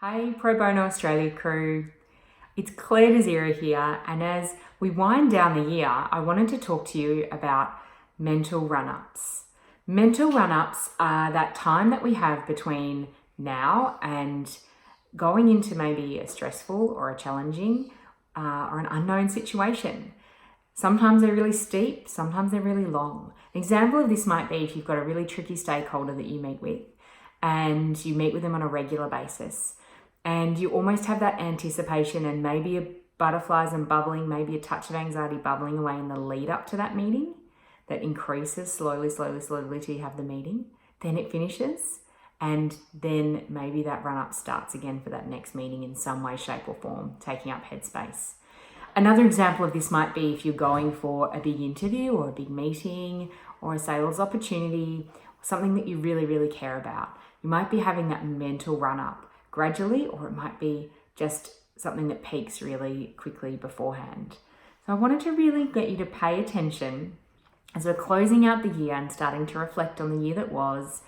Hey Pro Bono Australia crew, it's Claire Desira here, and as we wind down the year, I wanted to talk to you about mental run-ups. Mental run-ups are that time that we have between now and going into maybe a stressful or a challenging or an unknown situation. Sometimes they're really steep, sometimes they're really long. An example of this might be if you've got a really tricky stakeholder that you meet with and you meet with them on a regular basis. And you almost have that anticipation and maybe a butterflies and bubbling, maybe a touch of anxiety bubbling away in the lead up to that meeting that increases slowly till you have the meeting. Then it finishes, and then maybe that run up starts again for that next meeting in some way, shape or form, taking up headspace. Another example of this might be if you're going for a big interview or a big meeting or a sales opportunity, something that you really care about. You might be having that mental run up gradually, or it might be just something that peaks really quickly beforehand. So I wanted to really get you to pay attention as we're closing out the year and starting to reflect on the year that was,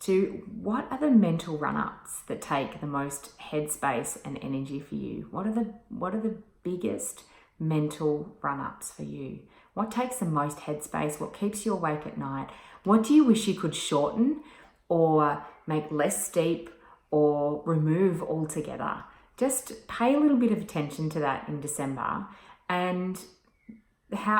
to what are the mental run-ups that take the most headspace and energy for you? What are the biggest mental run-ups for you? What takes the most headspace? What keeps you awake at night? What do you wish you could shorten or make less steep or remove altogether? Just pay a little bit of attention to that in December, and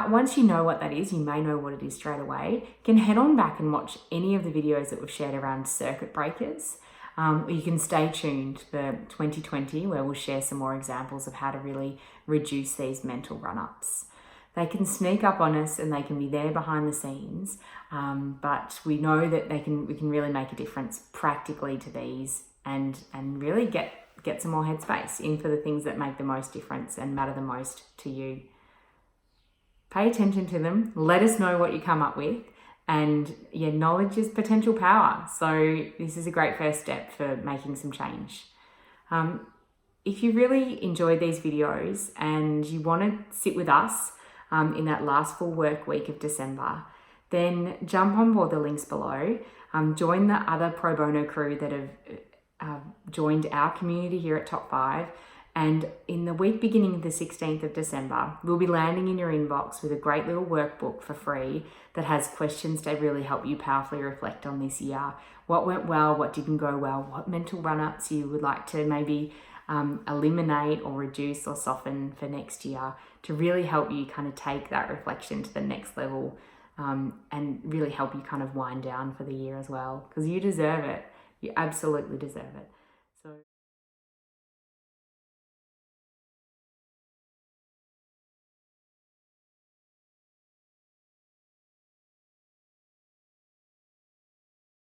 once you know what that is, you may know what it is straight away. You can head on back and watch any of the videos that we've shared around circuit breakers. You can stay tuned for 2020, where we'll share some more examples of how to really reduce these mental run-ups. They can sneak up on us and they can be there behind the scenes, but we know that we can really make a difference practically to these and really get some more headspace in for the things that make the most difference and matter the most to you. Pay attention to them. Let us know what you come up with. And knowledge is potential power. So this is a great first step for making some change. If you really enjoyed these videos and you want to sit with us in that last full work week of December, then jump on board the links below. Join the other pro bono crew that have joined our community here at Top 5. And in the week beginning the 16th of December, we'll be landing in your inbox with a great little workbook for free that has questions to really help you powerfully reflect on this year. What went well, what didn't go well, what mental run-ups you would like to maybe eliminate or reduce or soften for next year, to really help you kind of take that reflection to the next level and really help you kind of wind down for the year as well, because you deserve it. You absolutely deserve it.